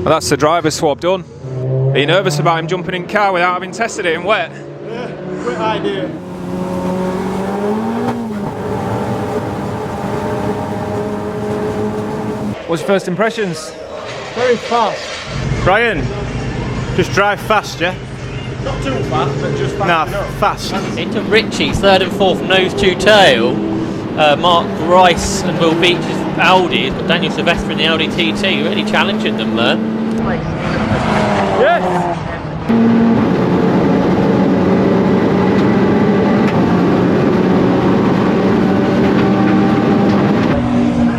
Well, that's the driver's swab done. Are you nervous about him jumping in car without having tested it in wet? Yeah, quick idea. What's your first impressions? Very fast. Brian, just drive fast, yeah? Not too fast, but just fast enough. Fast. Into Richie's third and fourth nose to tail. Mark Rice and Will Beach's Audi, but Daniel Sylvester in the Audi TT, really challenging them there. Yes!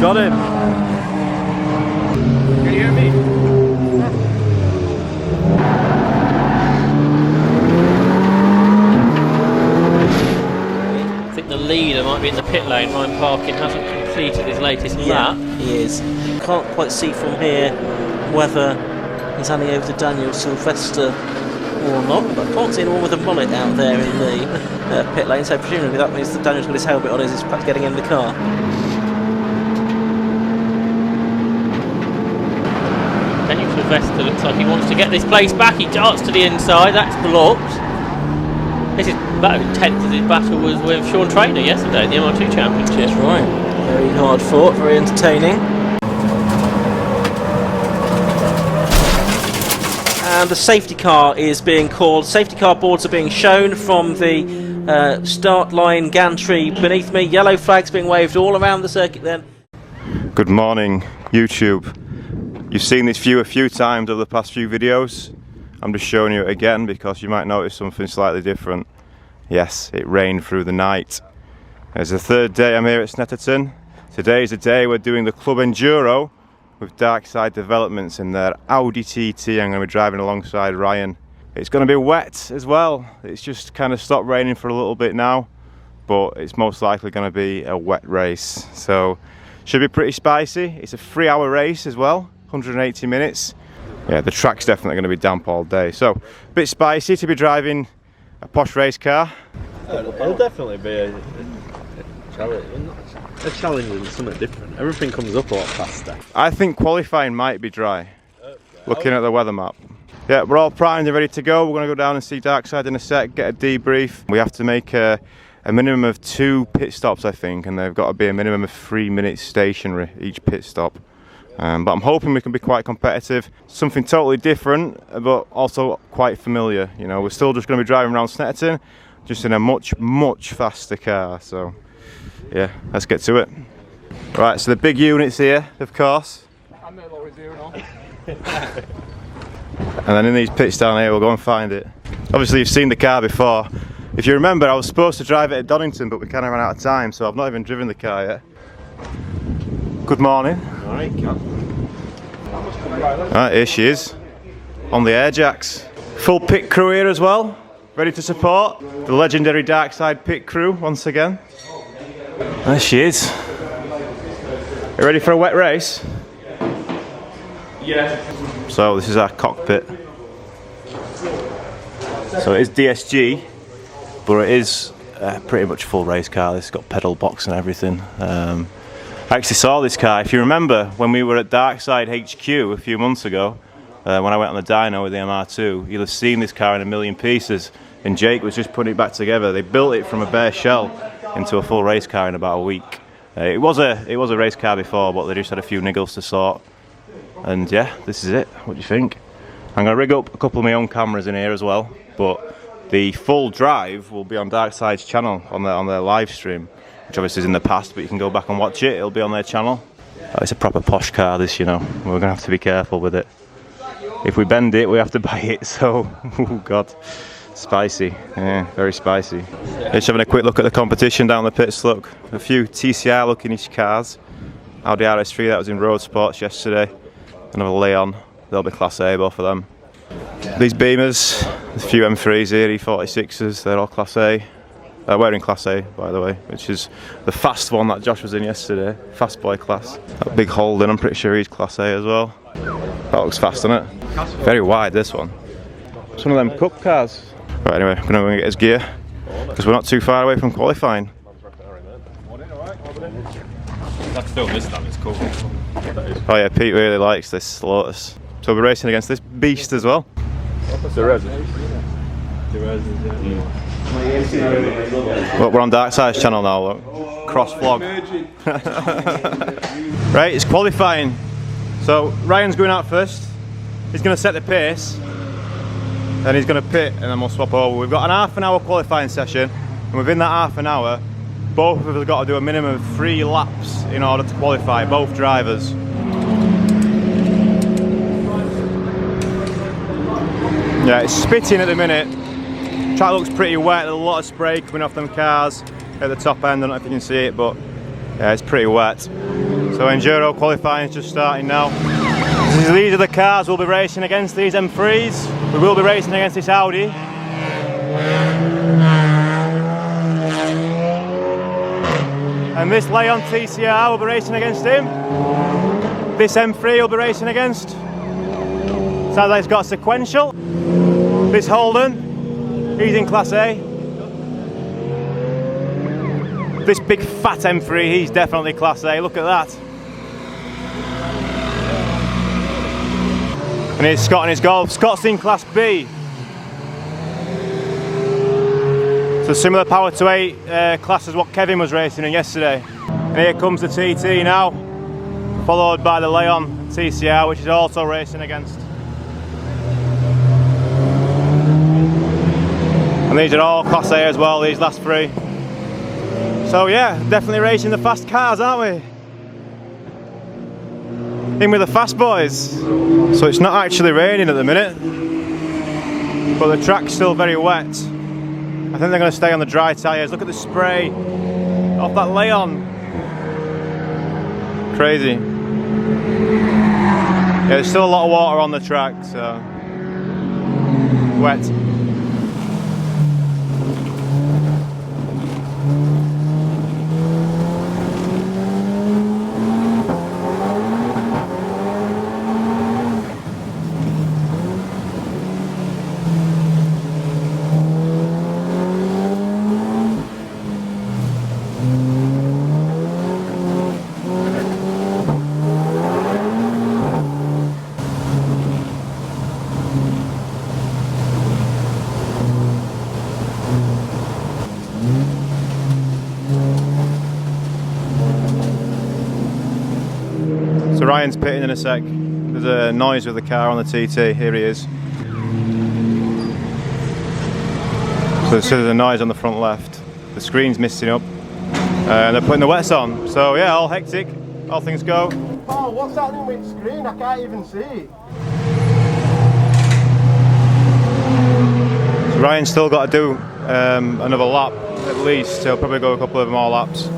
Got him. Can you hear me? I think the leader might be in the pit lane. Ryan Parkin hasn't completed his latest lap. He is. Can't quite see from here whether he's handing over to Daniel Sylvester or not, but I can't see anyone with a mullet out there in the pit lane, so presumably that means that Daniel's got his helmet on as he's perhaps getting in the car. Daniel Sylvester looks like he wants to get this place back. He darts to the inside, that's blocked. This is about as intense as his battle was with Sean Traynor yesterday at the MR2 Championship. That's right. Very hard fought, very entertaining. And the safety car is being called. Safety car boards are being shown from the start line gantry beneath me. Yellow flags being waved all around the circuit then. Good morning, YouTube. You've seen this view a few times over the past few videos. I'm just showing you it again because you might notice something slightly different. Yes, it rained through the night. It's the third day I'm here at Snetterton. Today is the day we're doing the Club Enduro with Darkside Developments in their Audi TT. I'm going to be driving alongside Ryan. It's going to be wet as well. It's just kind of stopped raining for a little bit now, but it's most likely going to be a wet race. So, should be pretty spicy. It's a 3-hour race as well, 180 minutes. Yeah, the track's definitely going to be damp all day. So, a bit spicy to be driving a posh race car. It'll definitely be a challenge and something different. Everything comes up a lot faster. I think qualifying might be dry, looking at the weather map. Yeah, we're all primed and ready to go. We're going to go down and see Darkside in a sec, get a debrief. We have to make a minimum of 2 pit stops, I think, and they've got to be a minimum of 3 minutes stationary each pit stop. But I'm hoping we can be quite competitive. Something totally different, but also quite familiar. You know, we're still just going to be driving around Snetterton, just in a much, much faster car. So, yeah, let's get to it. Right, so the big units here, of course. I'm the lowest here now. And then in these pits down here, we'll go and find it. Obviously, you've seen the car before. If you remember, I was supposed to drive it at Donington, but we kind of ran out of time, so I've not even driven the car yet. Good morning. Right, here she is, on the air jacks. Full pit crew here as well, ready to support the legendary Darkside pit crew once again. There she is. You ready for a wet race? Yeah. So this is our cockpit. So it is DSG, but it is pretty much a full race car. It's got pedal box and everything. I actually saw this car, if you remember, when we were at Darkside HQ a few months ago, when I went on the dyno with the MR2, you'll have seen this car in a million pieces, and Jake was just putting it back together. They built it from a bare shell into a full race car in about a week. It was a race car before, but they just had a few niggles to sort. And yeah, this is it. What do you think? I'm going to rig up a couple of my own cameras in here as well, but the full drive will be on Darkside's channel on their live stream, which obviously is in the past, but you can go back and watch it. It'll be on their channel. Oh, it's a proper posh car, this, you know. We're going to have to be careful with it. If we bend it, we have to buy it, so, oh God. Spicy, yeah, very spicy. Just having a quick look at the competition down the pits, look. A few TCR looking-ish cars. Audi RS3, that was in Road Sports yesterday. Another Leon, they'll be Class A, both of them. These Beamers, a few M3s here, E46s, they're all Class A. We're in Class A, by the way, which is the fast one that Josh was in yesterday, fast boy class. That big Holden, I'm pretty sure he's Class A as well. That looks fast, doesn't it? Very wide, this one. It's one of them cup cars. Right, anyway, I'm going to go and get his gear, because we're not too far away from qualifying. That's still this time, it's cool. Oh yeah, Pete really likes this Lotus. So we're racing against this beast as well. Look, we're on Darkside's channel now, look. Cross vlog. Right, it's qualifying. So Ryan's going out first. He's going to set the pace. Then he's going to pit and then we'll swap over. We've got an half-an-hour qualifying session, and within that half an hour, both of us have got to do a minimum of 3 laps in order to qualify, both drivers. Yeah, it's spitting at the minute. Track looks pretty wet, there's a lot of spray coming off them cars at the top end. I don't know if you can see it, but yeah, it's pretty wet. So Enduro qualifying is just starting now. These are the cars we'll be racing against, these M3s. We will be racing against this Audi. And this Leon TCR will be racing against him. This M3 will be racing against. Sounds like it's got a sequential. This Holden, he's in Class A. This big fat M3, he's definitely Class A, look at that. And here's Scott and his Golf. Scott's in Class B. So similar power to 8 class as what Kevin was racing in yesterday. And here comes the TT now, followed by the Leon TCR, which is also racing against. And these are all Class A as well, these last 3. So yeah, definitely racing the fast cars, aren't we? In with the fast boys. So it's not actually raining at the minute, but the track's still very wet. I think they're going to stay on the dry tyres. Look at the spray off that Leon. Crazy. Yeah, there's still a lot of water on the track, so wet. So Ryan's pitting in a sec. There's a noise with the car on the TT. Here he is. So there's a noise on the front left. The screen's missing up. And they're putting the wets on. So yeah, all hectic. All things go. Oh, what's happening with the screen? I can't even see it. So Ryan's still got to do another lap at least. He'll probably go a couple of more laps.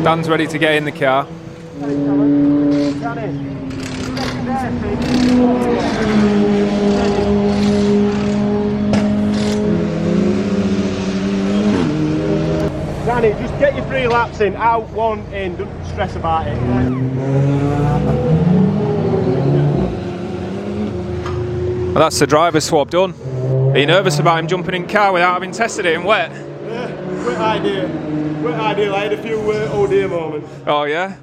Dan's ready to get in the car. Danny, just get your 3 laps in, out, 1 in, don't stress about it. Well, that's the driver's swap done. Are you nervous about him jumping in car without having tested it in wet? great idea. Great idea. I had a few oh dear moments. Oh yeah?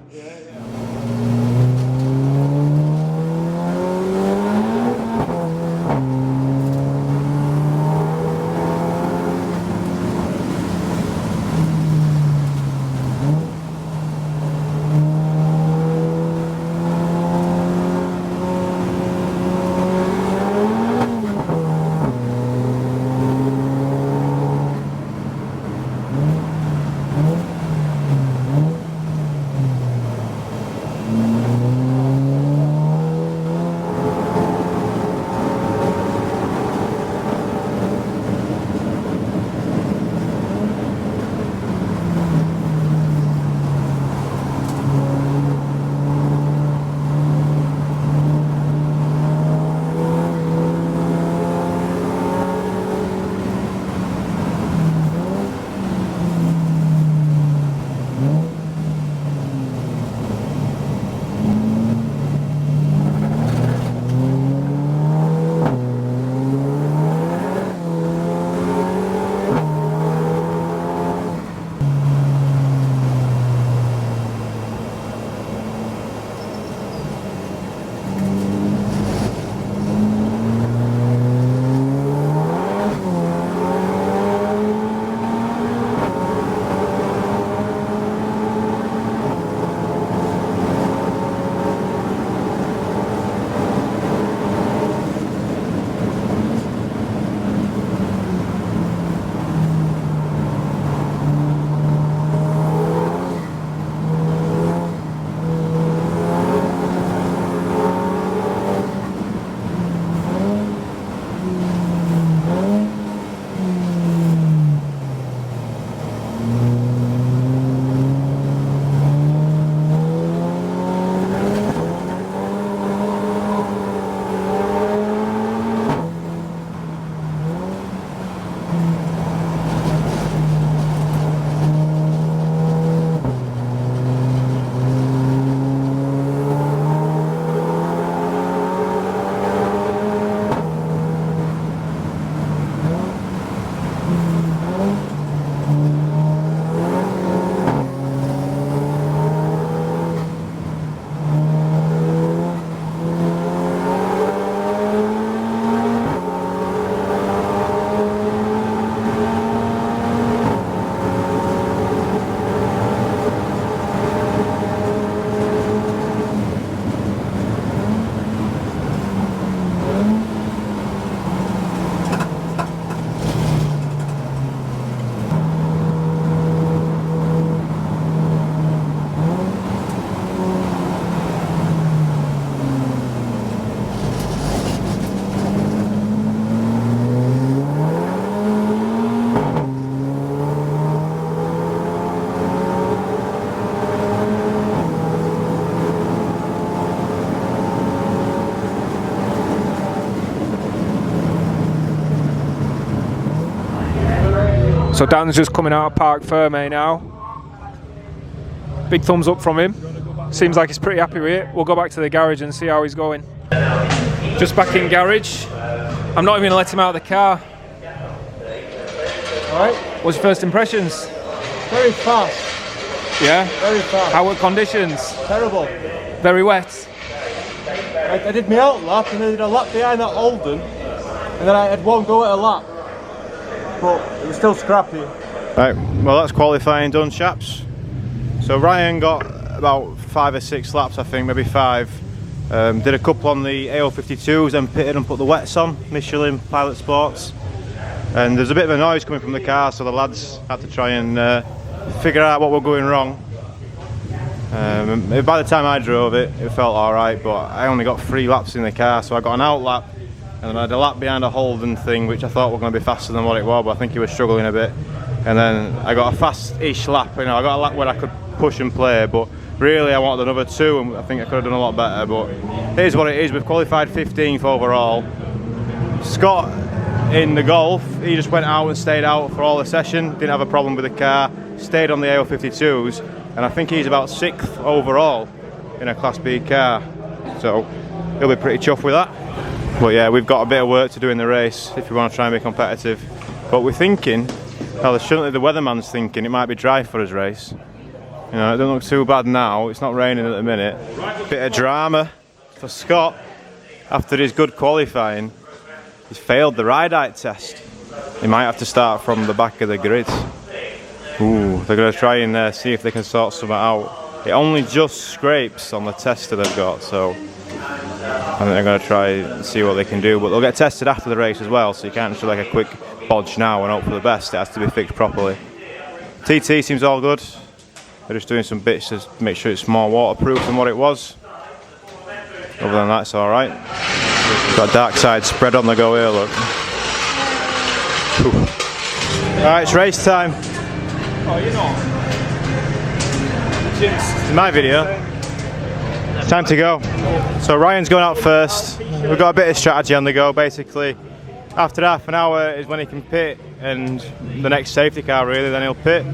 So Dan's just coming out of PARC FERME now. Big thumbs up from him. Seems like he's pretty happy with it. We'll go back to the garage and see how he's going. Just back in garage. I'm not even gonna let him out of the car. Alright. What's your first impressions? Very fast. Yeah? Very fast. How were conditions? Terrible. Very wet. I did my out lap and then I did a lap behind that Holden and then I had one go at a lap. But it was still scrappy. Right, well that's qualifying done, chaps. So Ryan got about 5 or 6 laps, I think, maybe 5. Did a couple on the AO52s, then pitted and put the wets on, Michelin Pilot Sports. And there's a bit of a noise coming from the car, so the lads had to try and figure out what were going wrong. By the time I drove it, it felt alright, but I only got 3 laps in the car, so I got an out lap and then I had a lap behind a Holden thing, which I thought were going to be faster than what it was, but I think he was struggling a bit. And then I got a fast-ish lap, you know, I got a lap where I could push and play, but really I wanted another 2 and I think I could have done a lot better, but it is what it is. We've qualified 15th overall. Scott in the Golf, he just went out and stayed out for all the session, didn't have a problem with the car, stayed on the AO52s, and I think he's about 6th overall in a Class B car, so he'll be pretty chuffed with that. But yeah, we've got a bit of work to do in the race if we want to try and be competitive, but we're thinking Well, shouldn't the weatherman's thinking it might be dry for his race. You know, it doesn't look too bad now. It's not raining at the minute. Bit of drama for Scott after his good qualifying. He's failed the ride height test. He might have to start from the back of the grid. Ooh, they're going to try and see if they can sort something out. It only just scrapes on the tester they've got, so I think they're going to try and see what they can do. But they'll get tested after the race as well, so you can't just do like a quick bodge now and hope for the best. It has to be fixed properly. TT seems all good. They're just doing some bits to make sure it's more waterproof than what it was. Other than that, it's alright. Got dark side spread on the go here, look. Alright, it's race time. Oh, you're not? It's my video. It's time to go. So Ryan's going out first. We've got a bit of strategy on the go, basically. After half an hour is when he can pit, and the next safety car really, then he'll pit.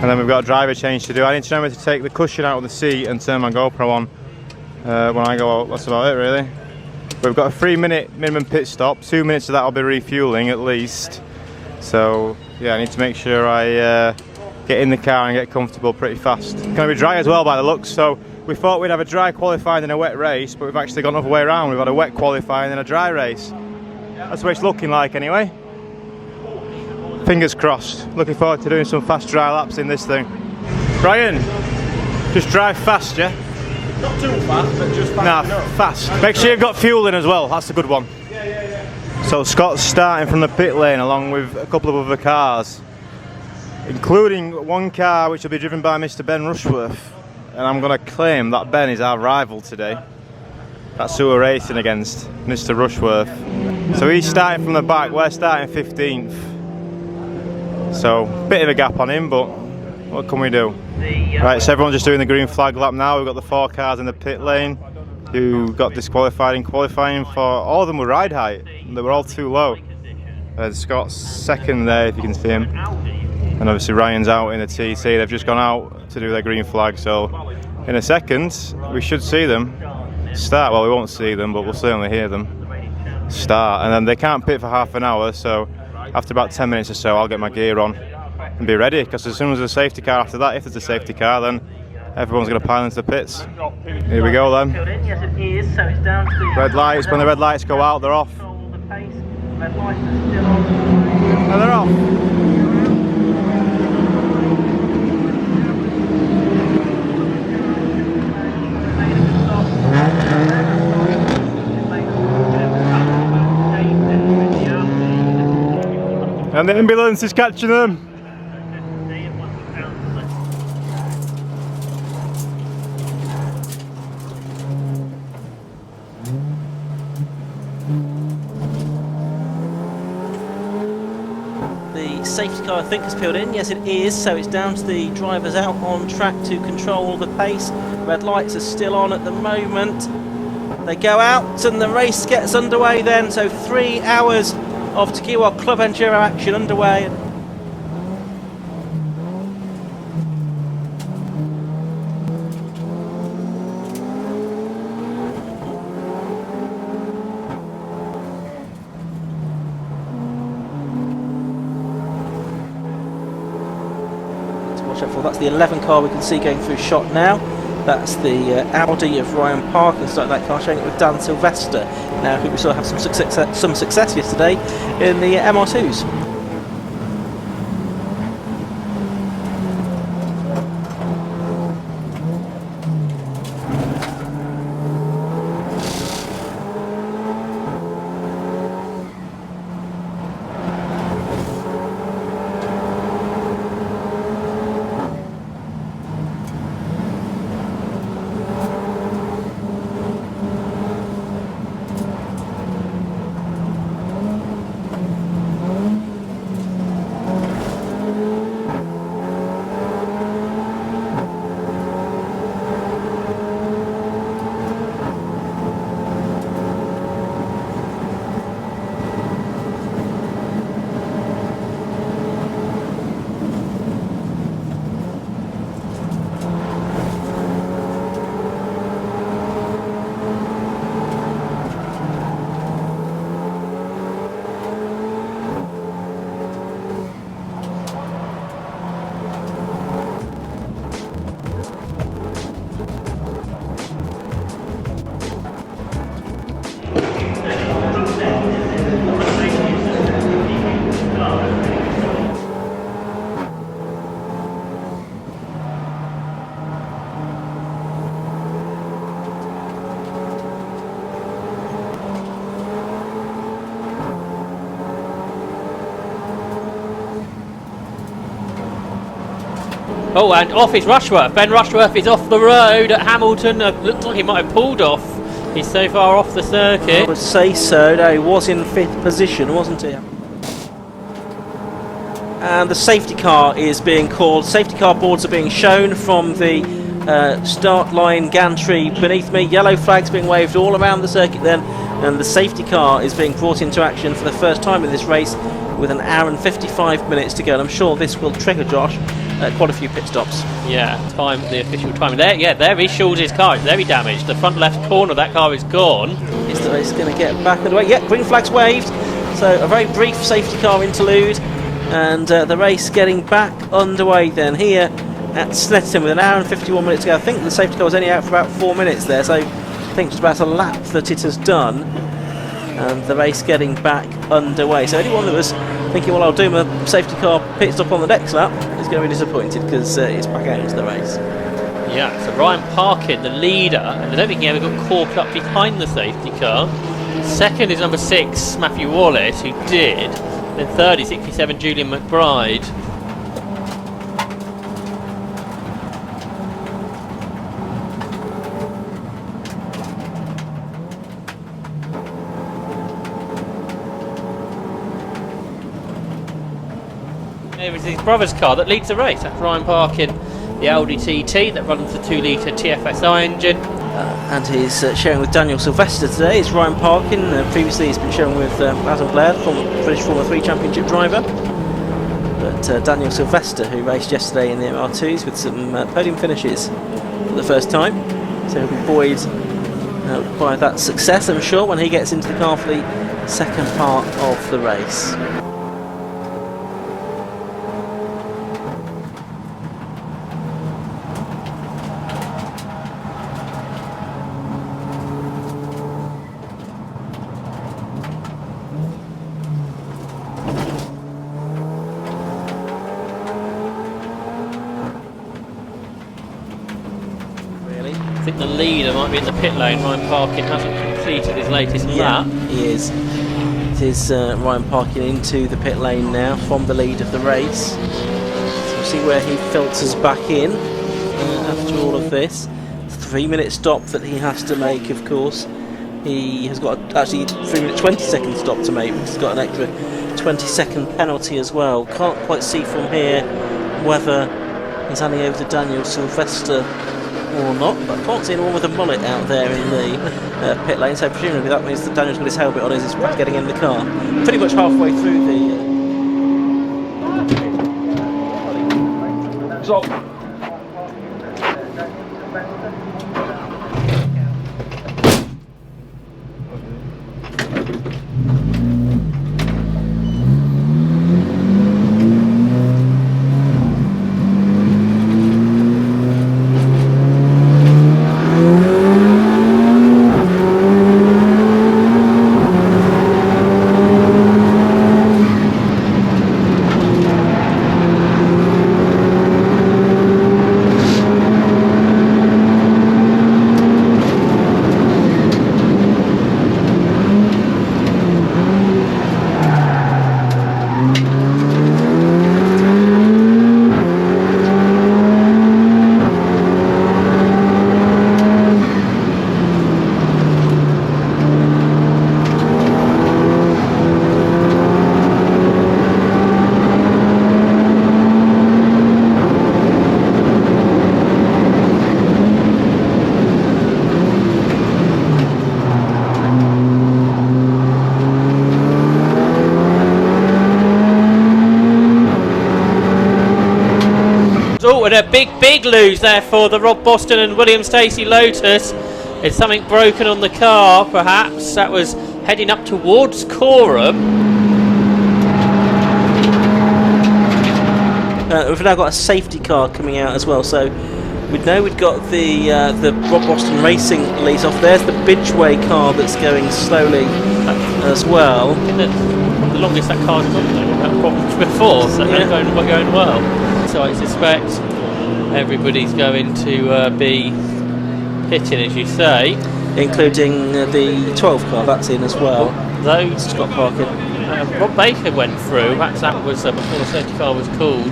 And then we've got a driver change to do. I need to remember to take the cushion out of the seat and turn my GoPro on when I go out. That's about it really. We've got a 3-minute minimum pit stop. 2 minutes of that I'll be refueling at least. So yeah, I need to make sure I get in the car and get comfortable pretty fast. It's going to be dry as well by the looks, so we thought we'd have a dry qualifying and a wet race, but we've actually gone the other way around. We've had a wet qualifying and a dry race. That's what it's looking like anyway. Fingers crossed. Looking forward to doing some fast dry laps in this thing. Brian, just drive fast, yeah? Not too fast, but just fast enough. Fast. Make sure you've got fuel in as well, that's a good one. Yeah. So Scott's starting from the pit lane along with a couple of other cars, including one car which will be driven by Mr. Ben Rushworth. And I'm going to claim that Ben is our rival today. That's who we're racing against, Mr. Rushworth. So he's starting from the back, we're starting 15th. So, bit of a gap on him, but what can we do? Right, so everyone's just doing the green flag lap now. We've got the 4 cars in the pit lane who got disqualified in qualifying for, all of them were ride height. They were all too low. Scott's second there, if you can see him. And obviously Ryan's out in the TC. They've just gone out to do their green flag, so in a second we should see them start. Well, we won't see them, but we'll certainly hear them start. And then they can't pit for half an hour, so after about 10 minutes or so I'll get my gear on and be ready, because as soon as there's a safety car after that, if there's a safety car, then everyone's going to pile into the pits. Here we go then. Red lights, when the red lights go out, they're off. And they're off. And the ambulance is catching them. The safety car, I think, has peeled in. Yes, it is. So it's down to the drivers out on track to control the pace. Red lights are still on at the moment. They go out and the race gets underway then. So 3 hours of QUALY Club Enduro action underway. That's the 11 car we can see going through shot now. That's the Audi of Ryan Park, and starting that car, showing it with Dan Sylvester now, who we saw have some success yesterday in the MR2s. Oh, and off is Rushworth. Ben Rushworth is off the road at Hamilton. Looks like he might have pulled off. He's so far off the circuit. I would say so. No, he was in 5th position, wasn't he? And the safety car is being called. Safety car boards are being shown from the start line gantry beneath me. Yellow flags being waved all around the circuit then, and the safety car is being brought into action for the first time in this race with 1 hour and 55 minutes to go, and I'm sure this will trigger, Josh, quite a few pit stops. Yeah, time, the official time. There is Schulz's car. It's very damaged. The front left corner of that car is gone. Is the race going to get back underway? Yeah, green flag's waved. So a very brief safety car interlude, and the race getting back underway then here at Snetterton with 1 hour and 51 minutes to go. I think the safety car was only out for about 4 minutes there, so I think just about a lap that it has done, and the race getting back underway. So anyone that was thinking, well, I'll do my safety car pit stop on the next lap, is going to be disappointed, because it's back out into the race. Yeah, so Ryan Parkin, the leader, and I don't think he ever got caught up behind the safety car. Second is number 6, Matthew Wallace, who did. Then third is 67, Julian McBride. It was his brother's car that leads the race. That's Ryan Parkin, the Audi TT that runs the 2-litre TFSI engine. And he's sharing with Daniel Sylvester today. It's Ryan Parkin. Previously he's been sharing with Adam Blair, the British Formula 3 Championship driver. But Daniel Sylvester, who raced yesterday in the MR2s with some podium finishes for the first time. So he'll be buoyed by that success, I'm sure, when he gets into the car for the second part of the race. I think the leader might be in the pit lane. Ryan Parkin hasn't completed his latest lap. He is. It is Ryan Parkin into the pit lane now from the lead of the race. So we'll see where he filters back in after all of this. 3-minute stop that he has to make, of course. He has got actually 3-minute 20-second stop to make, because he's got an extra 20-second penalty as well. Can't quite see from here whether he's handing over to Daniel Sylvester or not, but I can't see anyone with a mullet out there in the pit lane, so presumably that means that Daniel's got his helmet on as he's getting in the car. Pretty much halfway through the... Oh, and a big lose there for the Rob Boston and William Stacey Lotus. Is something broken on the car, perhaps? That was heading up towards Coram. We've now got a safety car coming out as well, so we know we've got the Rob Boston Racing lease off. There's the Bidgeway car that's going slowly as well. The longest that car's gone, though. We've had problems before, so they're going well. So I suspect everybody's going to be pitting, as you say. Including the 12 car, that's in as well. Those Scott Parkin. Rob Baker went through, perhaps that was before the safety car was called.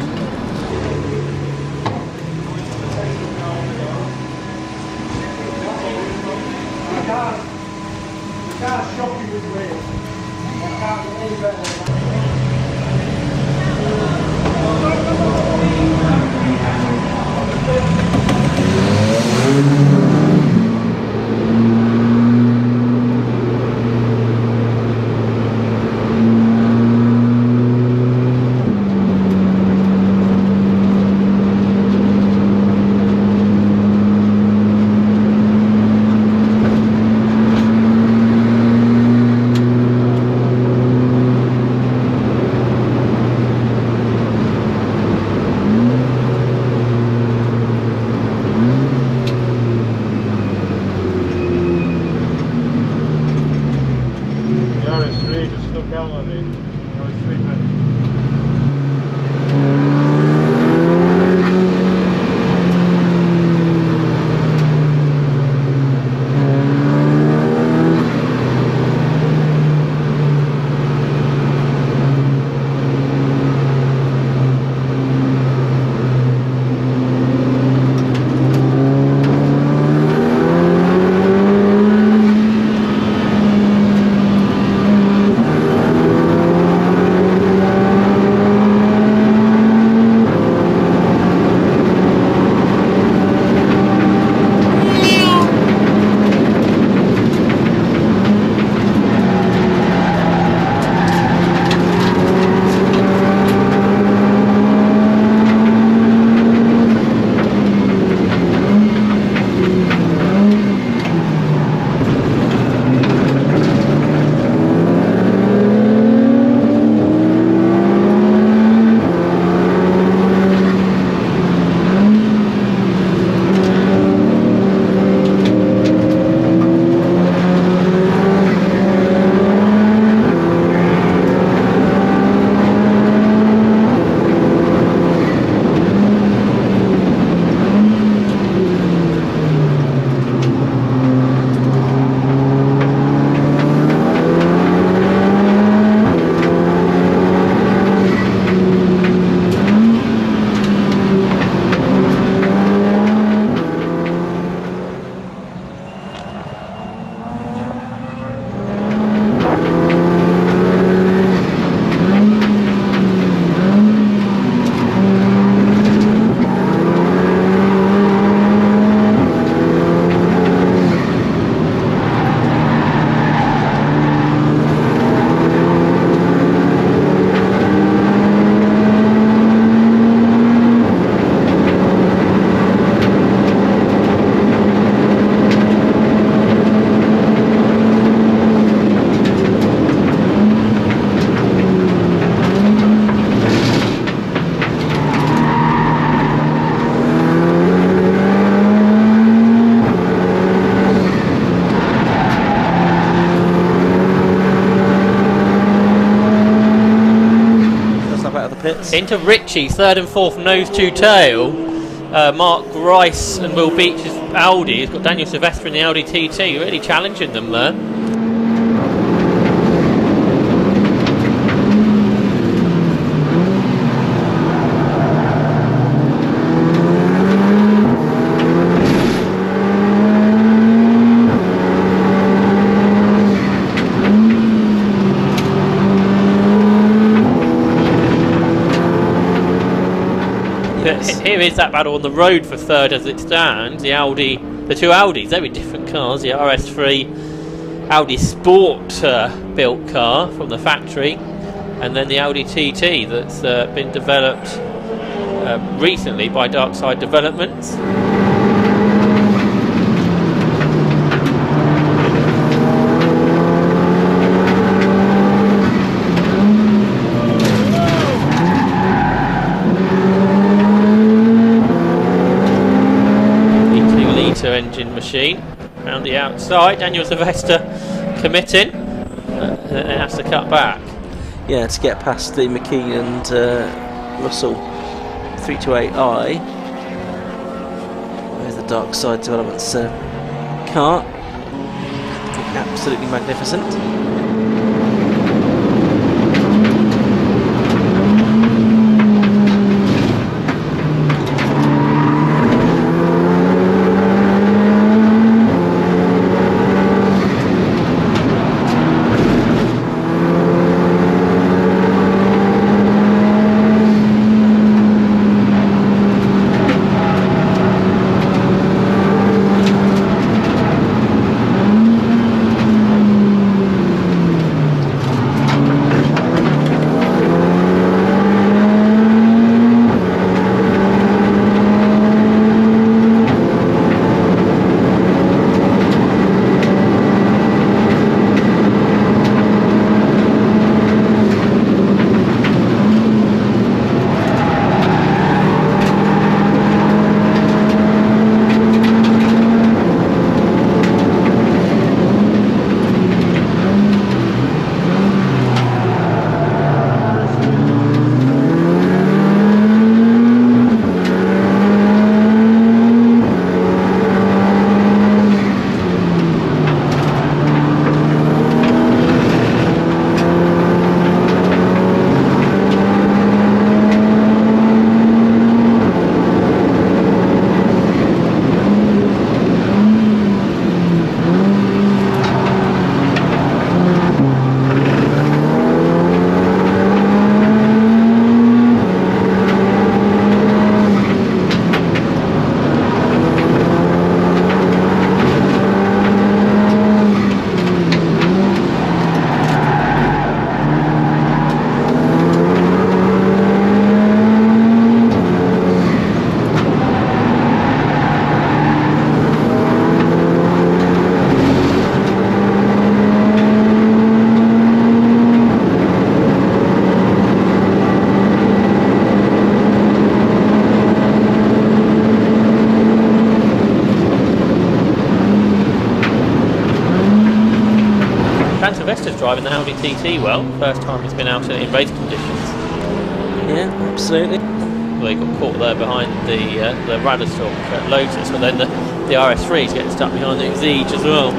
pits. Into Ritchie, third and fourth, nose to tail. Mark Grice and Will Beach's Audi. He's got Daniel Sylvester in the Audi TT, really challenging them there. Here is that battle on the road for third as it stands. The two Audis, very different cars. The RS3 Audi Sport built car from the factory, and then the Audi TT that's been developed recently by Darkside Developments. Engine machine around the outside. Daniel Sylvester committing and then has to cut back. Yeah, to get past the McKean and Russell 328i. There's the Darkside Developments car. Absolutely magnificent. Dan Sylvester's driving the Audi TT well. First time he's been out in race conditions. Yeah, absolutely. Well, he got caught there behind the Radisson Lotus, but then the RS3 is getting stuck behind the Exige as well.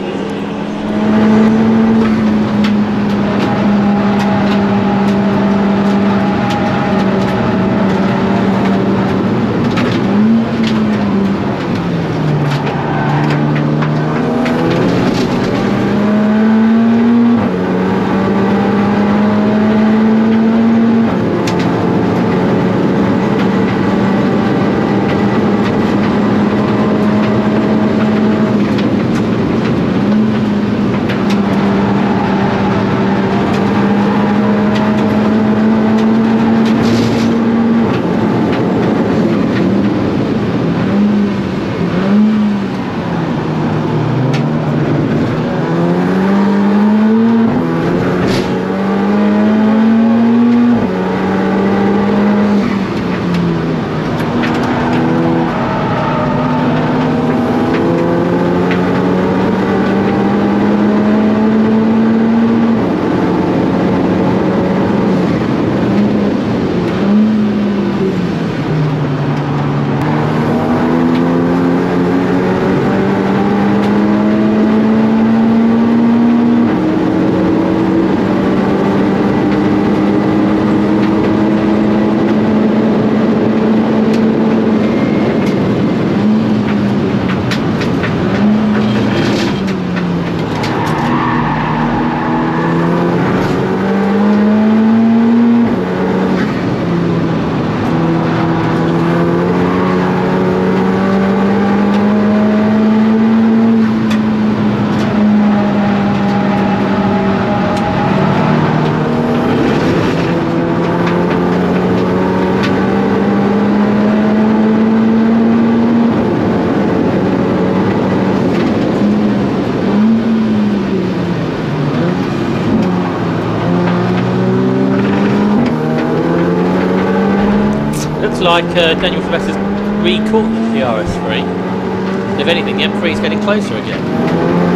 Like Daniel Sylvester's re-caught the RS3. If anything, the M3 is getting closer again.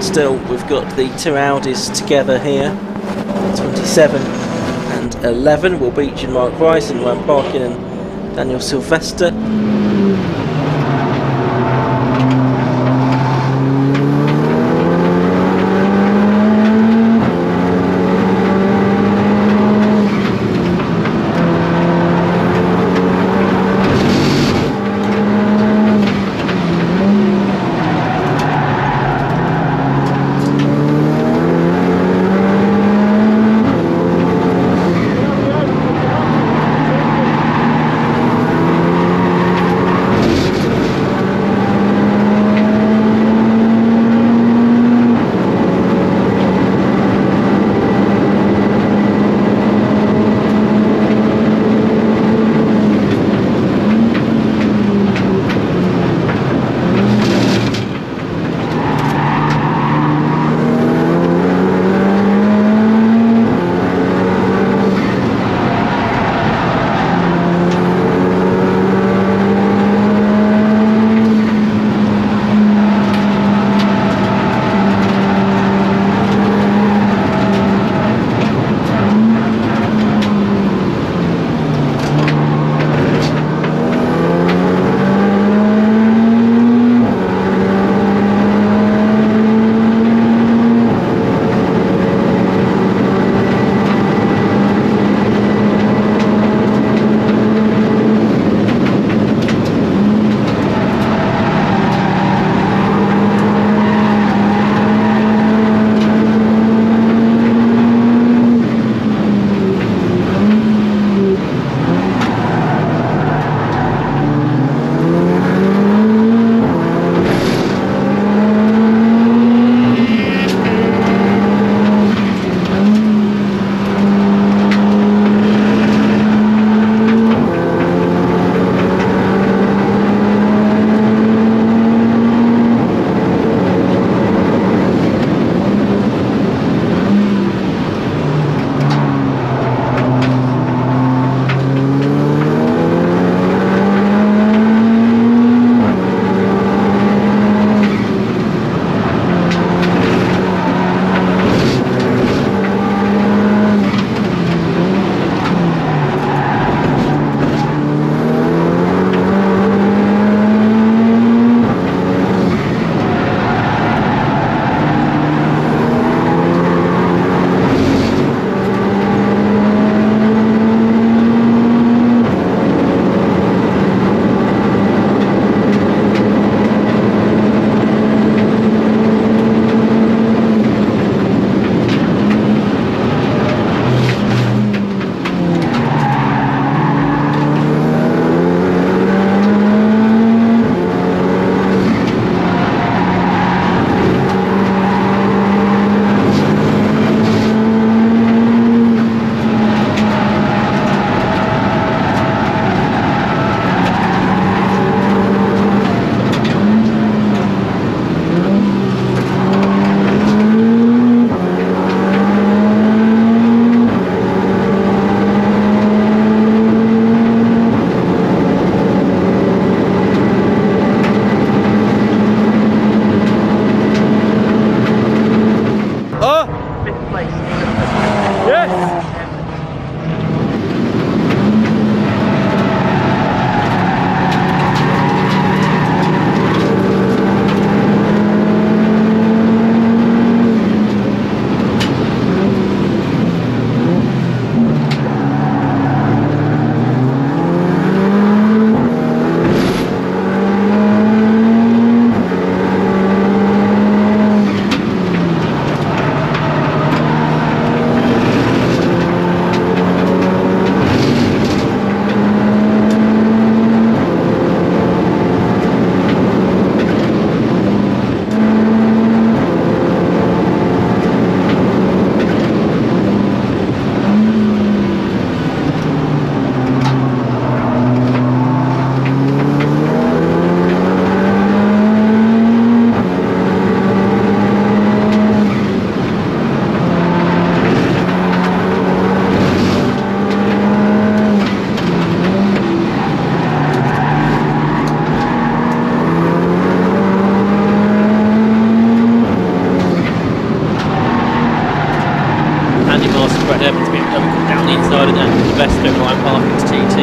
Still, we've got the two Audis together here, 27 and 11. Will Beach and Mark Rice and Ryan Parkin and Daniel Sylvester.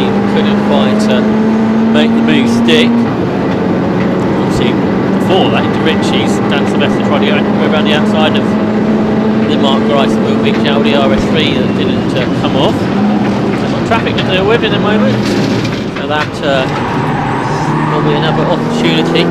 team couldn't quite make the move stick. Obviously, before that, into Ritchie's, Dan Sylvester tried to go around the outside of the Mark Grice and Will Beach Audi RS3 that didn't come off. There's got traffic to deal with in a moment, so that will be another opportunity.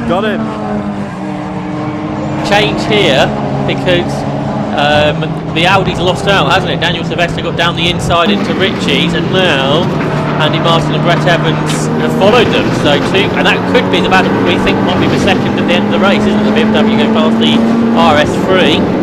Got him. Change here because the Audi's lost out, hasn't it? Daniel Sylvester got down the inside into Ritchie's, and now Andy Martin and Brett Evans have followed them. So and that could be the battle we think might be the second at the end of the race, isn't it? The BMW going past the RS3.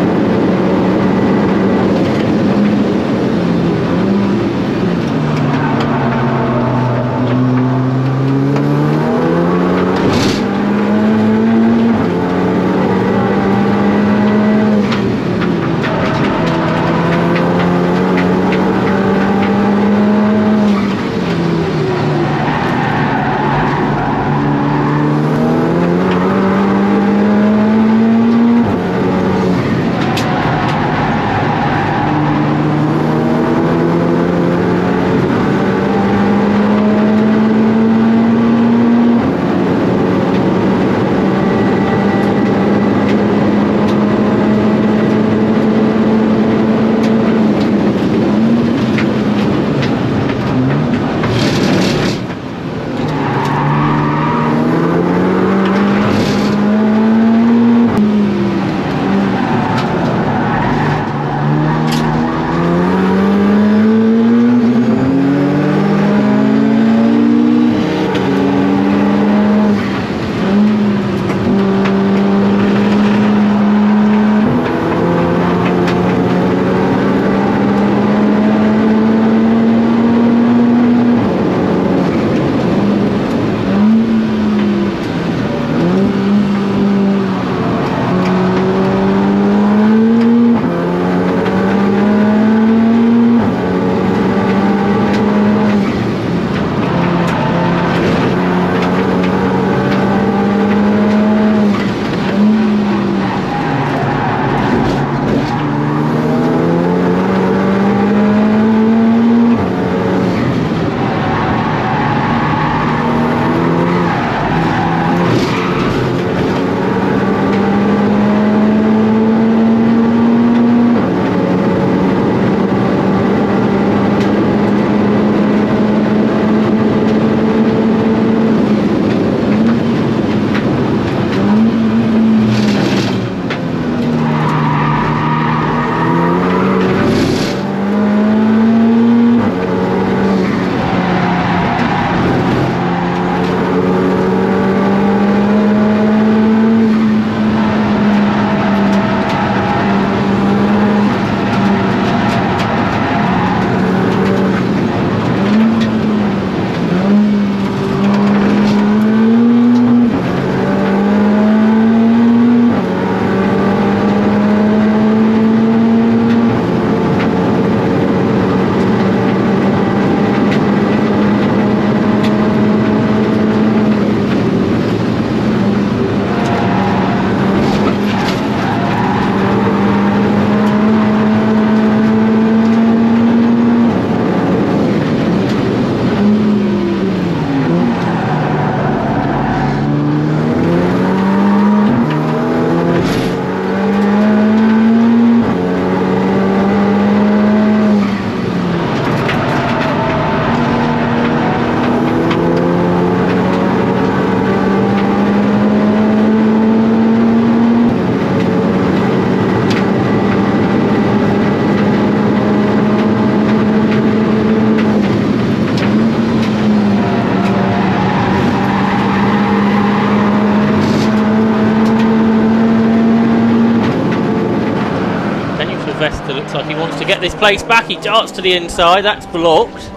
to get this place back. He darts to the inside. That's blocked.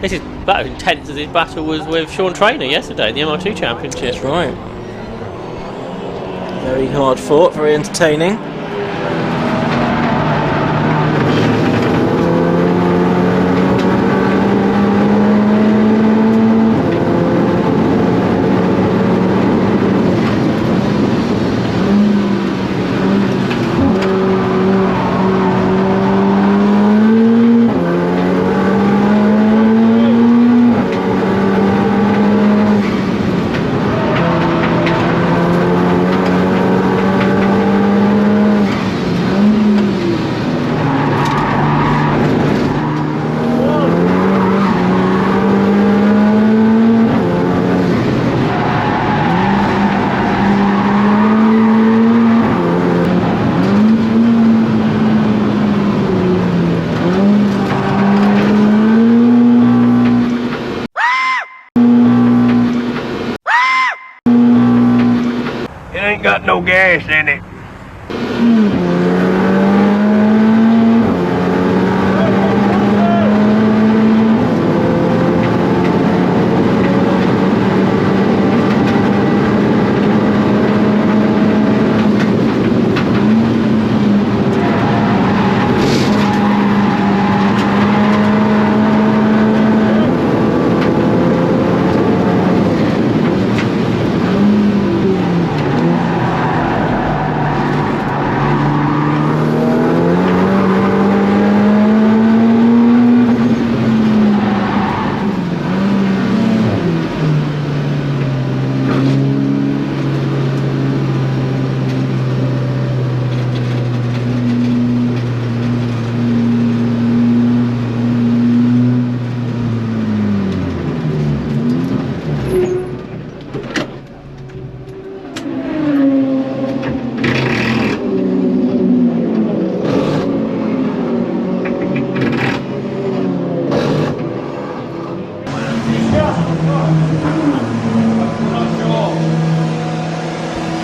This is about as intense as his battle was with Sean Traynor yesterday in the MR2 Championship. That's right. Very hard fought, very entertaining. Got no gas in it.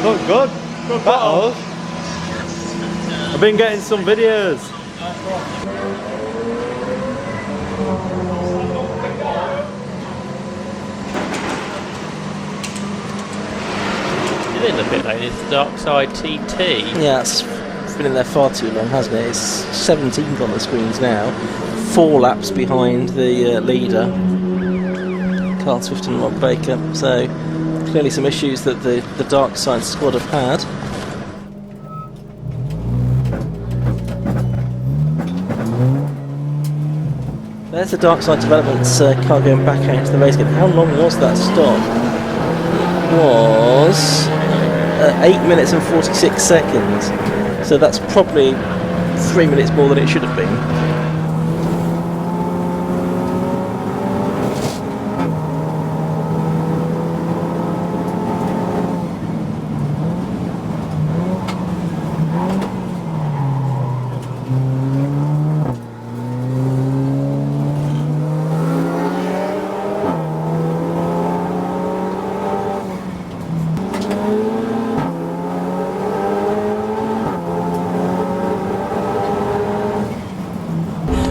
Look good. Good battles. I've been getting some videos. In the pit lane is the Dark Side TT. Yeah, it's been in there far too long, hasn't it? It's 17th on the screens now. 4 laps behind the leader, Carl Swift and Rob Baker. So clearly some issues that the Dark Side squad have had. There's the Dark Side Developments car going back out into the race again. How long was that stop? It was 8 minutes and 46 seconds. So that's probably 3 minutes more than it should have been.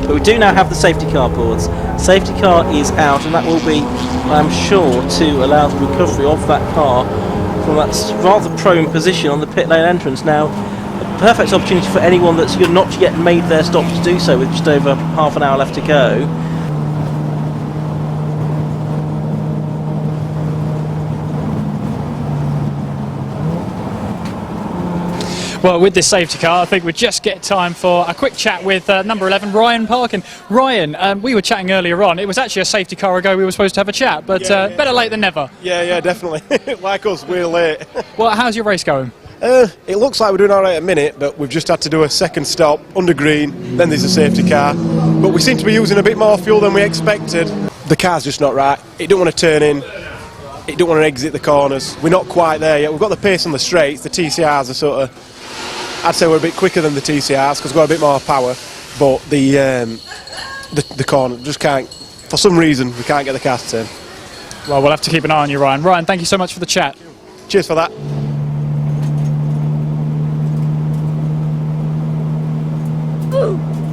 But we do now have the safety car boards. Safety car is out, and that will be, I'm sure, to allow the recovery of that car from that rather prone position on the pit lane entrance. Now, a perfect opportunity for anyone that's not yet made their stop to do so with just over half an hour left to go. Well, with this safety car, I think we just get time for a quick chat with number 11, Ryan Park. And Ryan, we were chatting earlier on. It was actually a safety car ago we were supposed to have a chat, but better late than never. Yeah, definitely. Like us, we're late. Well, how's your race going? It looks like we're doing all right at a minute, but we've just had to do a second stop under green, then there's a safety car. But we seem to be using a bit more fuel than we expected. The car's just not right. It don't want to turn in. It don't want to exit the corners. We're not quite there yet. We've got the pace on the straights. The TCRs are sort of, I'd say we're a bit quicker than the TCRs because we've got a bit more power, but the corner just can't, for some reason, we can't get the car to turn. Well, we'll have to keep an eye on you, Ryan. Ryan, thank you so much for the chat. Cheers for that. Ooh.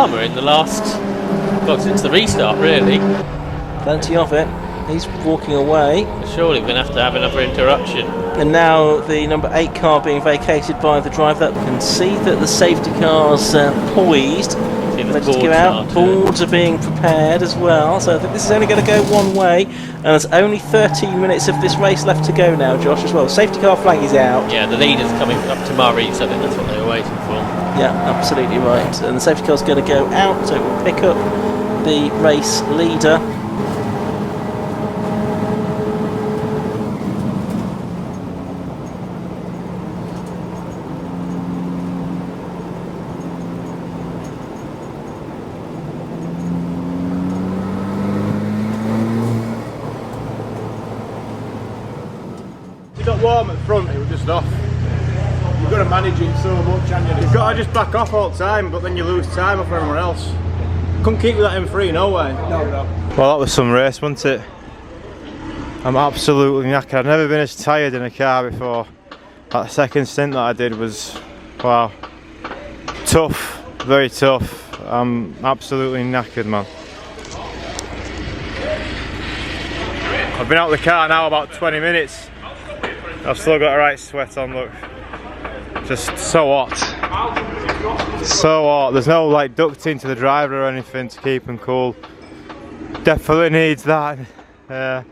drama in the last, well, since the restart really. Plenty of it. He's walking away. Surely we're going to have another interruption. And now the number 8 car being vacated by the driver. You can see that the safety car's poised, ready to go out. Boards are being prepared as well, so I think this is only going to go one way. And there's only 13 minutes of this race left to go now, Josh, as well. Safety car flag is out. Yeah, the leader's coming up to Murray, so I think that's what they were waiting for. Yeah, absolutely right. And the safety car's going to go out, so it will pick up the race leader. You got warm at front, it was just off. You've got to manage it so much, and you've got to just back off all the time, but then you lose time off everyone else. Couldn't keep with that M3, no way. No. Well, that was some race, wasn't it? I'm absolutely knackered. I've never been as tired in a car before. That second stint that I did was, wow, tough, very tough. I'm absolutely knackered, man. I've been out of the car now about 20 minutes. I've still got a right sweat on, look. Just so hot. So hot. There's no like ducting to the driver or anything to keep him cool. Definitely needs that. I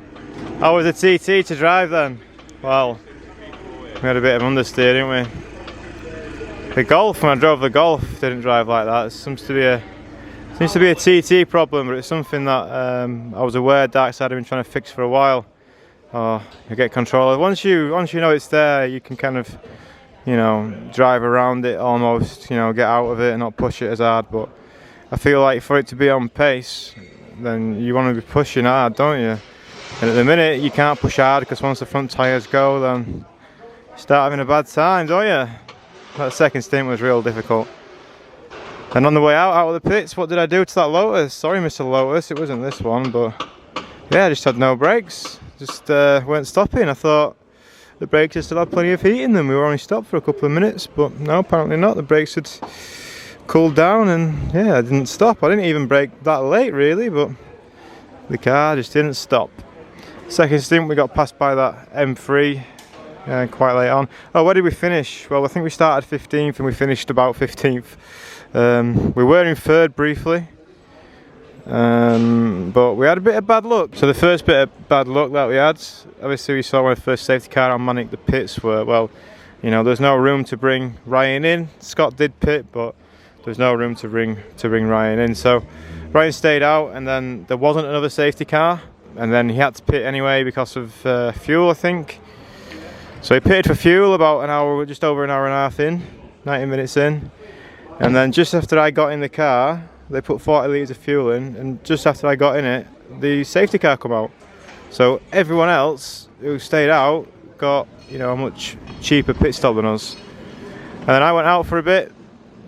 was a TT to drive then. Well, we had a bit of understeer, didn't we? The Golf, when I drove the Golf, didn't drive like that. It seems to be a TT problem, but it's something that I was aware Darkside had been trying to fix for a while. Oh, you get control. Once you know it's there, you can kind of, you know, drive around it almost, you know, get out of it and not push it as hard. But I feel like for it to be on pace, then you want to be pushing hard, don't you? And at the minute, you can't push hard because once the front tyres go, then you start having a bad time, don't you? That second stint was real difficult. And on the way out of the pits, what did I do to that Lotus? Sorry, Mr. Lotus, it wasn't this one, but yeah, I just had no brakes. Just weren't stopping. I thought the brakes had still had plenty of heat in them. We were only stopped for a couple of minutes, but no, apparently not. The brakes had cooled down, and yeah, I didn't stop. I didn't even brake that late, really, but the car just didn't stop. Second stint, we got passed by that M3 quite late on. Oh, where did we finish? Well, I think we started 15th and we finished about 15th. We were in third briefly. But we had a bit of bad luck. So the first bit of bad luck that we had, obviously we saw when the first safety car on Manic, the pits were, well, you know, there's no room to bring Ryan in. Scott did pit, but there's no room to bring Ryan in. So Ryan stayed out, and then there wasn't another safety car, and then he had to pit anyway because of fuel, I think. So he pitted for fuel about an hour, just over an hour and a half in, 90 minutes in, and then just after I got in the car, they put 40 litres of fuel in, and just after I got in it, the safety car come out. So everyone else who stayed out got, you know, a much cheaper pit stop than us. And then I went out for a bit,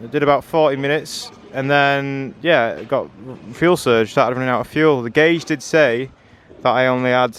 I did about 40 minutes, and then, yeah, got fuel surge, started running out of fuel. The gauge did say that I only had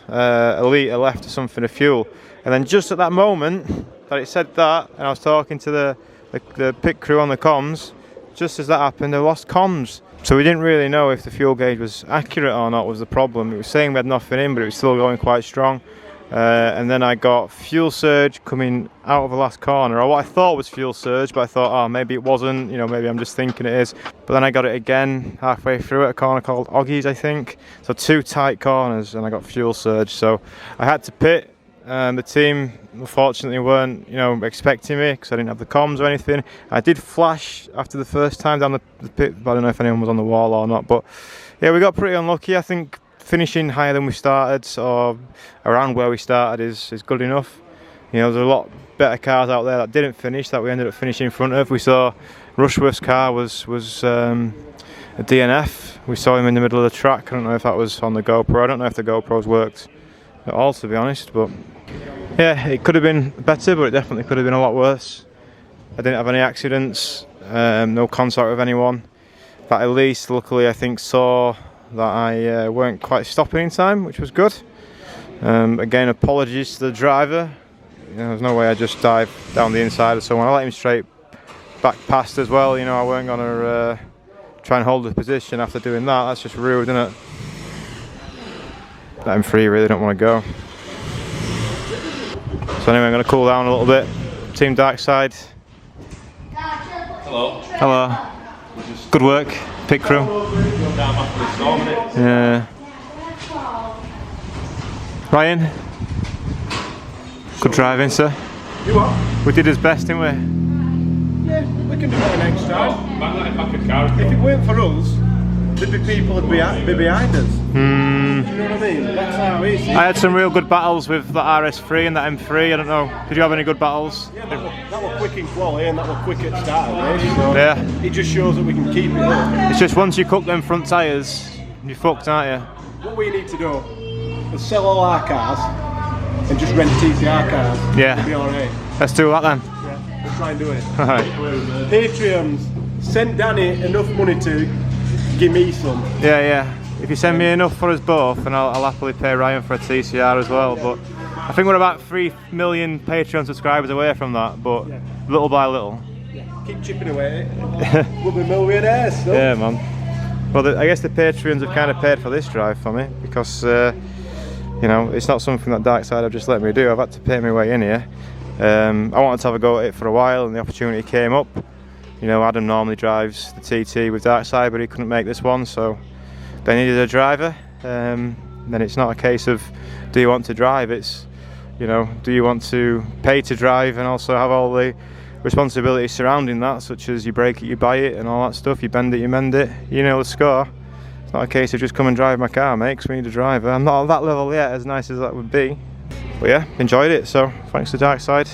a litre left or something of fuel. And then just at that moment that it said that, and I was talking to the pit crew on the comms, just as that happened, they lost comms. So we didn't really know if the fuel gauge was accurate or not was the problem. It was saying we had nothing in, but it was still going quite strong. And then I got fuel surge coming out of the last corner, or what I thought was fuel surge, but I thought, oh, maybe it wasn't, you know, maybe I'm just thinking it is. But then I got it again halfway through at a corner called Oggies, I think. So 2 tight corners, and I got fuel surge. So I had to pit. The team unfortunately weren't, you know, expecting me because I didn't have the comms or anything. I did flash after the first time down the pit, but I don't know if anyone was on the wall or not. But yeah, we got pretty unlucky. I think finishing higher than we started, or around where we started, is good enough. You know, there's a lot better cars out there that didn't finish that we ended up finishing in front of. We saw Rushworth's car was a DNF. We saw him in the middle of the track. I don't know if that was on the GoPro. I don't know if the GoPros worked at all, to be honest, but yeah, it could have been better, but it definitely could have been a lot worse. I didn't have any accidents, no contact with anyone. That at least, luckily, I think saw that I weren't quite stopping in time, which was good. Again, apologies to the driver. You know, there's no way I just dive down the inside of someone. I let him straight back past as well. You know, I weren't gonna try and hold the position after doing that. That's just rude, isn't it? That M3 really don't want to go. So anyway, I'm going to cool down a little bit. Team Darkside. Hello. Hello. Good work, pit crew. Yeah. Ryan. Good driving, sir. You what? We did his best, didn't we? Yeah, we can do it next time. If it weren't for us, there'd be people that'd be behind us. Do you know what I mean? That's how it is. I had some real good battles with the RS3 and the M3. I don't know. Did you have any good battles? Yeah, that were quick in quality and that were quick at start. So Yeah. it just shows that we can keep it up. It's just once you cook them front tyres, you're fucked, aren't you? What we need to do is sell all our cars and just rent TCR cars. Yeah. It'll be alright. Let's do that then. Yeah, we'll try and do it. Alright. Patreons, send Danny enough money to give me some. Yeah, yeah. If you send me enough for us both, and I'll happily pay Ryan for a TCR as well. But I think we're about 3 million Patreon subscribers away from that. But little by little. Keep chipping away. We'll be millionaires. So. Yeah, man. Well, I guess the Patreons have kind of paid for this drive for me because, you know, it's not something that Darkside have just let me do. I've had to pay my way in here. I wanted to have a go at it for a while, and the opportunity came up. You know, Adam normally drives the TT with Darkside, but he couldn't make this one, so they needed a driver. Then it's not a case of do you want to drive, it's, you know, do you want to pay to drive and also have all the responsibilities surrounding that, such as you break it, you buy it and all that stuff, you bend it, you mend it, you know the score. It's not a case of just come and drive my car, mate, because we need a driver. I'm not at that level yet, as nice as that would be. But yeah, enjoyed it, so thanks to Darkside.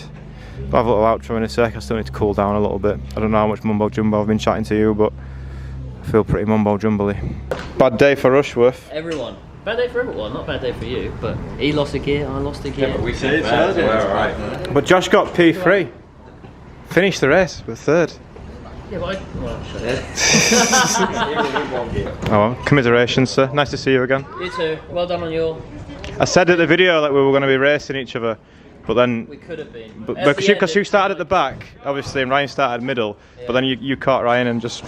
I'll have a little outro in a sec. I still need to cool down a little bit. I don't know how much mumbo jumbo I've been chatting to you, but I feel pretty mumbo jumbly. Bad day for Rushworth. Everyone. Bad day for everyone, not bad day for you, but he lost a gear, I lost a gear. Yeah, but we said it's bad, so we're alright. But Josh got P3. Finished the race with third. Yeah, but well, shut it. Oh well, commiserations, sir. Nice to see you again. You too. Well done on your... I said at the video that we were going to be racing each other, but then... We could have been. But because you started at the back, obviously, and Ryan started middle, but then you caught Ryan and just...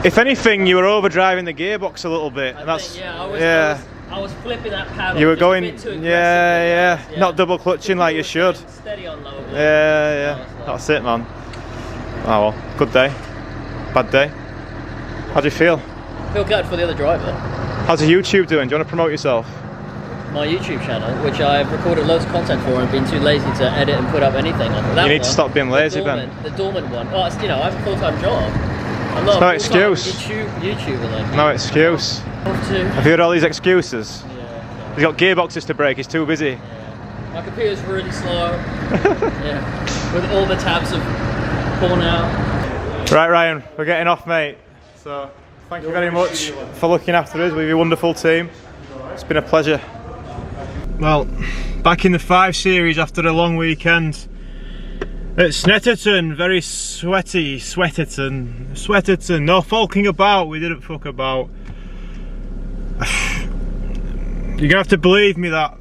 If anything, you were overdriving the gearbox a little bit. I was flipping that paddle. You were going... A bit too aggressive. Yeah. Not double clutching like you should. Steady on lower. Yeah. That's it, man. Oh well, good day. Bad day. How do you feel? I feel good for the other driver. How's the YouTube doing? Do you want to promote yourself? My YouTube channel, which I've recorded loads of content for and been too lazy to edit and put up anything on. You need to stop being lazy, Ben. The dormant one. Well, it's, you know, I have a full-time job. I'm not no excuse. YouTuber like. No excuse. Have you heard all these excuses? Yeah. He's got gearboxes to break, he's too busy. Yeah. My computer's really slow. Yeah. With all the tabs have fallen out. Right, Ryan, we're getting off, mate. So, thank you very much for looking after us with your wonderful team. It's been a pleasure. Well, back in the 5 Series after a long weekend at Snetterton, very sweaty, Sweaterton, no folking about, we didn't fuck about. You're gonna have to believe me that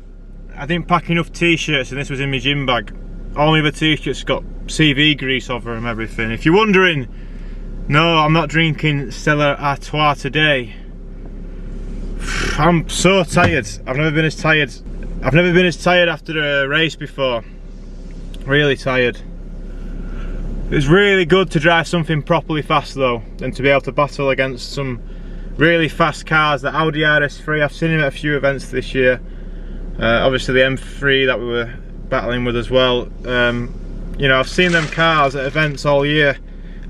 I didn't pack enough t-shirts and this was in my gym bag. All my other t-shirts got CV grease over them and everything. If you're wondering, no, I'm not drinking Stella Artois today. I'm so tired. I've never been as tired after a race before. Really tired. It was really good to drive something properly fast though, and to be able to battle against some really fast cars. The Audi RS3, I've seen him at a few events this year. Obviously the M3 that we were battling with as well. You know, I've seen them cars at events all year.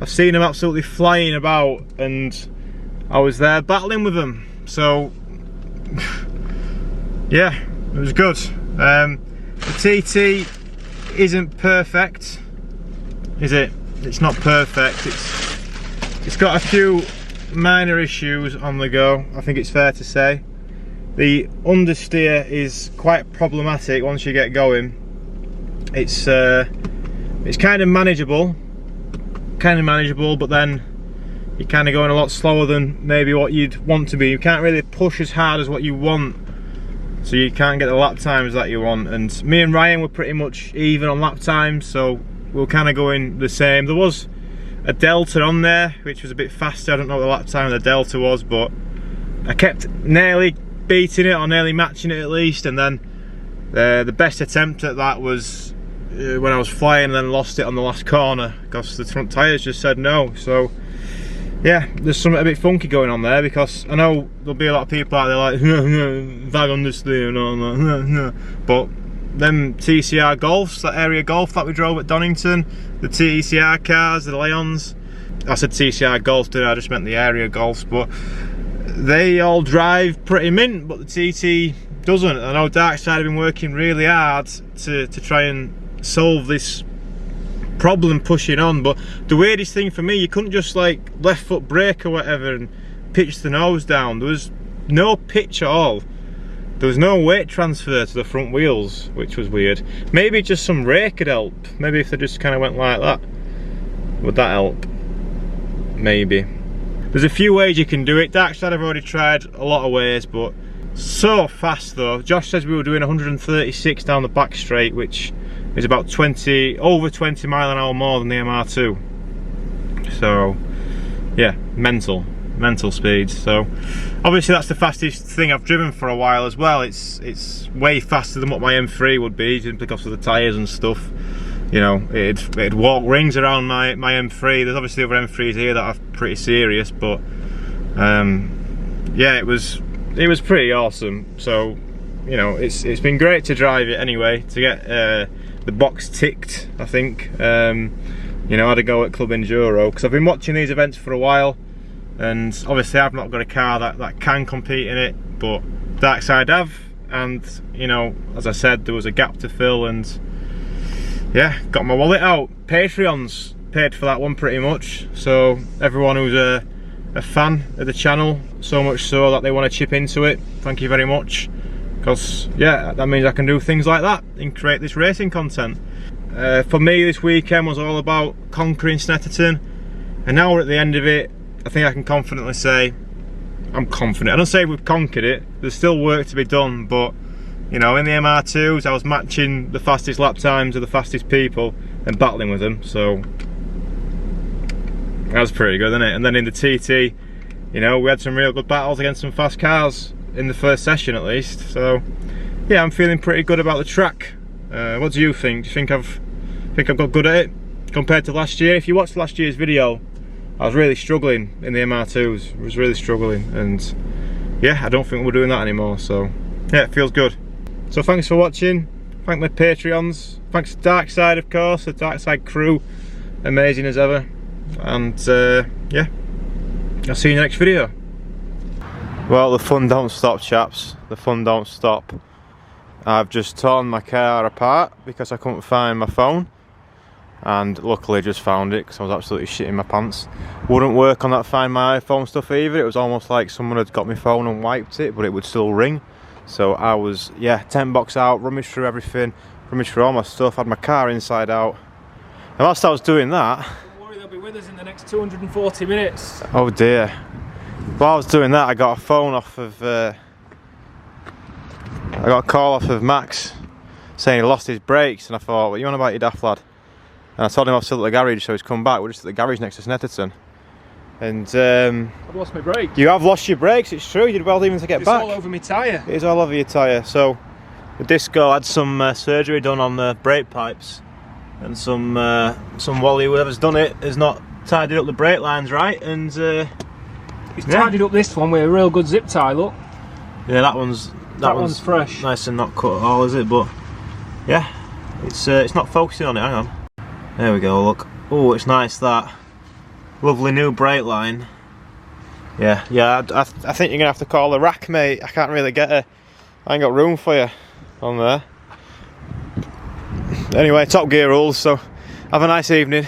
I've seen them absolutely flying about, and I was there battling with them. So yeah, it was good. The TT isn't perfect, is it? It's not perfect. It's got a few minor issues on the go, I think it's fair to say. The understeer is quite problematic once you get going. It's kind of manageable, but then you're kind of going a lot slower than maybe what you'd want to be. You can't really push as hard as what you want, so you can't get the lap times that you want. And me and Ryan were pretty much even on lap times, so we were kind of going the same. There was a Delta on there, which was a bit faster. I don't know what the lap time of the Delta was, but I kept nearly beating it or nearly matching it at least, and then the best attempt at that was when I was flying and then lost it on the last corner because the front tyres just said no. So yeah, there's something a bit funky going on there, because I know there'll be a lot of people out there like vag understeer and all that, but them TCR Golfs, that area Golf that we drove at Donington, the TCR cars, the Leons, I said TCR Golf, didn't I? I just meant the area Golfs, but they all drive pretty mint, but the TT doesn't. I know Darkside have been working really hard to try and solve this problem pushing on, but the weirdest thing for me, you couldn't just like left foot brake or whatever and pitch the nose down. There was no pitch at all. There was no weight transfer to the front wheels, which was weird. Maybe just some rake could help. Maybe if they just kind of went like that, would that help? Maybe. There's a few ways you can do it. Darkside have already tried a lot of ways, but so fast though. Josh says we were doing 136 down the back straight, which is about over 20 mile an hour more than the MR2. So yeah, mental speeds. So obviously that's the fastest thing I've driven for a while as well. It's way faster than what my M3 would be, just because of the tyres and stuff. You know, it'd walk rings around my M3. There's obviously other M3s here that are pretty serious, but yeah, it was pretty awesome. So you know, it's been great to drive it anyway, to get the box ticked. I think you know, I had a go at Club Enduro because I've been watching these events for a while, and obviously I've not got a car that can compete in it, but Darkside have, and you know, as I said, there was a gap to fill, and yeah, got my wallet out. Patreons paid for that one pretty much, so everyone who's a fan of the channel, so much so that they want to chip into it, thank you very much, because yeah, that means I can do things like that and create this racing content. For me, this weekend was all about conquering Snetterton, and now we're at the end of it. I think I can confidently say I'm confident. I don't say we've conquered it, there's still work to be done, but you know, in the MR2s I was matching the fastest lap times of the fastest people and battling with them, so that was pretty good, isn't it? And then in the TT, you know, we had some real good battles against some fast cars in the first session at least. So yeah, I'm feeling pretty good about the track. What do you think? Do you think I've got good at it compared to last year? If you watched last year's video, I was really struggling in the MR2s. I was really struggling, and yeah, I don't think we're doing that anymore, so yeah, it feels good. So thanks for watching. Thank my Patreons. Thanks to Darkside, of course, the Darkside crew, amazing as ever. And yeah, I'll see you in the next video. Well, the fun don't stop, chaps. The fun don't stop. I've just torn my car apart because I couldn't find my phone, and luckily just found it because I was absolutely shitting my pants. Wouldn't work on that Find My iPhone stuff either. It was almost like someone had got my phone and wiped it, but it would still ring. So I was, yeah, 10 box out, rummaged through everything, rummaged through all my stuff, had my car inside out. And whilst I was doing that, Don't worry, they'll be with us in the next 240 minutes. oh dear. While I was doing that, I got a phone off of, I got a call off of Max saying he lost his brakes, and I thought, what are you on about, you daft lad? And I told him I was still at the garage, so he's come back. We're just at the garage next to Snetterton. And I've lost my brake. you have lost your brakes, it's true, you did well even to get back. It's all over my tyre. It is all over your tyre. So the Disco had some surgery done on the brake pipes, and some Wally, whoever's done it, has not tidied up the brake lines right, and He's tidied up this one with a real good zip tie, look. yeah, that one's fresh. nice and not cut at all, is it? But yeah, it's not focusing on it. Hang on, there we go. Look, oh, it's nice, that lovely new brake line. Yeah, I think you're gonna have to call the rack, mate. I can't really get I ain't got room for you on there. Anyway, Top Gear rules, so have a nice evening.